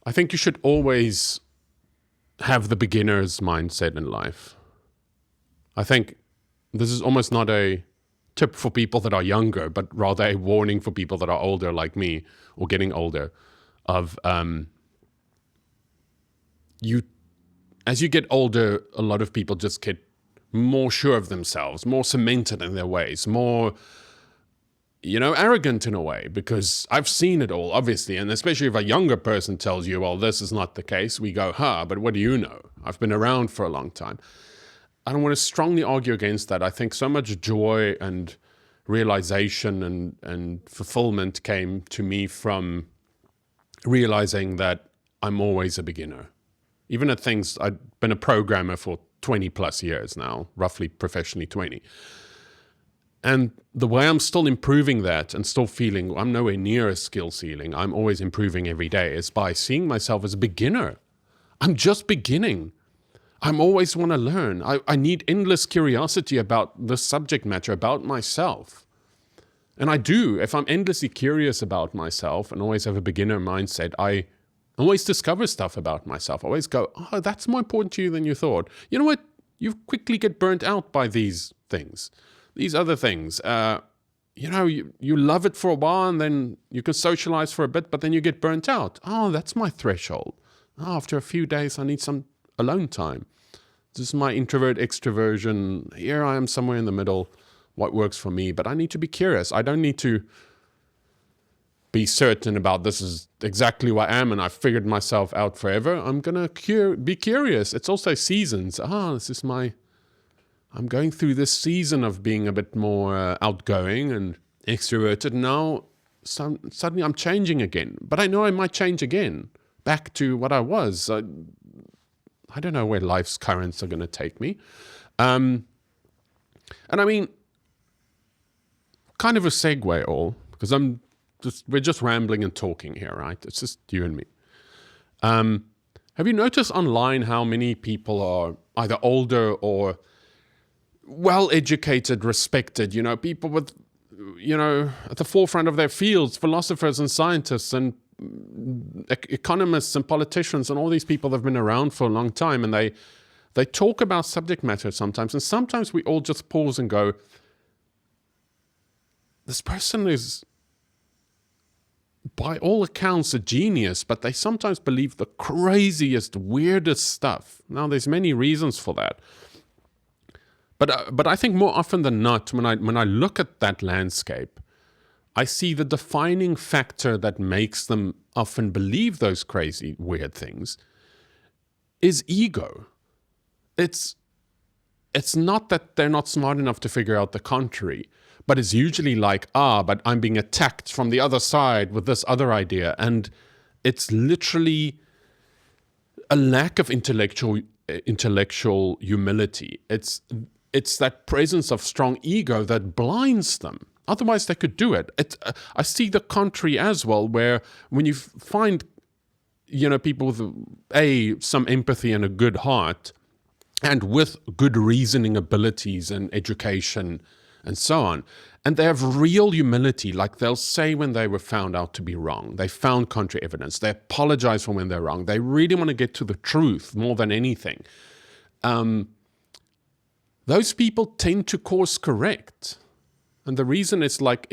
I think you should always have the beginner's mindset in life. I think this is almost not a tip for people that are younger, but rather a warning for people that are older like me or getting older of as you get older, a lot of people just get more sure of themselves, more cemented in their ways, more, arrogant in a way, because I've seen it all, obviously. And especially if a younger person tells you, well, this is not the case, we go, but what do you know? I've been around for a long time. I don't want to strongly argue against that. I think so much joy and realization and fulfillment came to me from realizing that I'm always a beginner. Even at things, I've been a programmer for 20 plus years now, roughly professionally 20. And the way I'm still improving that and still feeling I'm nowhere near a skill ceiling, I'm always improving every day, is by seeing myself as a beginner. I'm just beginning. I'm always want to learn. I need endless curiosity about the subject matter, about myself. And I do. If I'm endlessly curious about myself and always have a beginner mindset, I always discover stuff about myself. I always go, that's more important to you than you thought. You know what? You quickly get burnt out by these things, these other things. You love it for a while and then you can socialize for a bit, but then you get burnt out. That's my threshold. After a few days, I need some alone time. This is my introvert extroversion. Here I am somewhere in the middle, what works for me, but I need to be curious. I don't need to be certain about this is exactly who I am and I've figured myself out forever. I'm going to be curious. It's also seasons. I'm going through this season of being a bit more outgoing and extroverted. Now, suddenly I'm changing again, but I know I might change again back to what I was. I don't know where life's currents are going to take me. And I mean, kind of a segue all, because we're just rambling and talking here, right? It's just you and me. Have you noticed online how many people are either older or well-educated, respected, people with, at the forefront of their fields, philosophers and scientists and economists and politicians and all these people that have been around for a long time, and they talk about subject matter sometimes, and sometimes we all just pause and go, this person is by all accounts a genius, but they sometimes believe the craziest, weirdest stuff. Now there's many reasons for that. But I think more often than not, when I look at that landscape, I see the defining factor that makes them often believe those crazy, weird things is ego. It's not that they're not smart enough to figure out the contrary, but it's usually like, but I'm being attacked from the other side with this other idea. And it's literally a lack of intellectual humility. It's that presence of strong ego that blinds them. Otherwise, they could do it. I see the contrary as well, where when you find, people with some empathy and a good heart, and with good reasoning abilities and education and so on, and they have real humility, like they'll say when they were found out to be wrong, they found contrary evidence, they apologize for when they're wrong, they really want to get to the truth more than anything. Those people tend to course correct. And the reason is like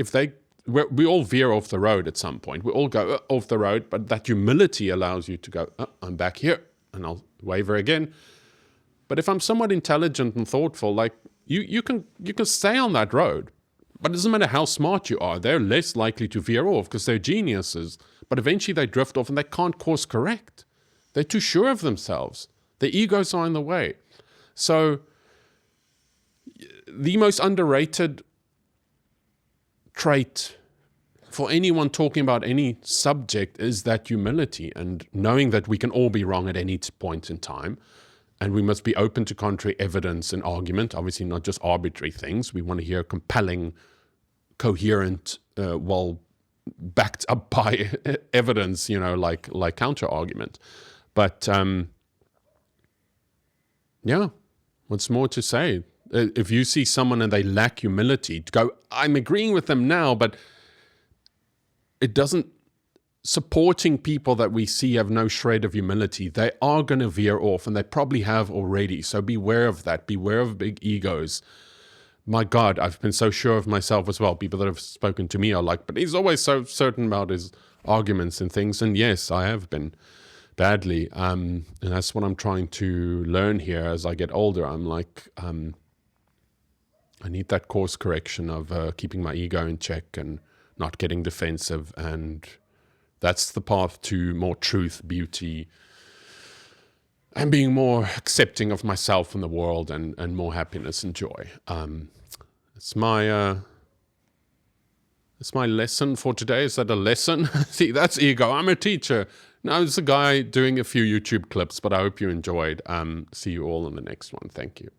we all veer off the road at some point. We all go off the road, but that humility allows you to go, I'm back here, and I'll waver again. But if I'm somewhat intelligent and thoughtful, like you can stay on that road. But it doesn't matter how smart you are, they're less likely to veer off because they're geniuses. But eventually they drift off and they can't course correct. They're too sure of themselves. Their egos are in the way. So the most underrated trait for anyone talking about any subject is that humility, and knowing that we can all be wrong at any point in time, and we must be open to contrary evidence and argument, obviously not just arbitrary things. We want to hear compelling, coherent, well backed up by evidence, like counter argument. But what's more to say? If you see someone and they lack humility, to go, I'm agreeing with them now, but it doesn't supporting people that we see have no shred of humility, they are going to veer off, and they probably have already. So beware of that. Beware of big egos. My God, I've been so sure of myself as well. People that have spoken to me are like, but he's always so certain about his arguments and things. And yes, I have been badly. And that's what I'm trying to learn here as I get older. I'm like, I need that course correction of keeping my ego in check and not getting defensive. And that's the path to more truth, beauty, and being more accepting of myself and the world, and more happiness and joy. It's my lesson for today. Is that a lesson? See, that's ego. I'm a teacher. No, it's a guy doing a few YouTube clips, but I hope you enjoyed. See you all in the next one. Thank you.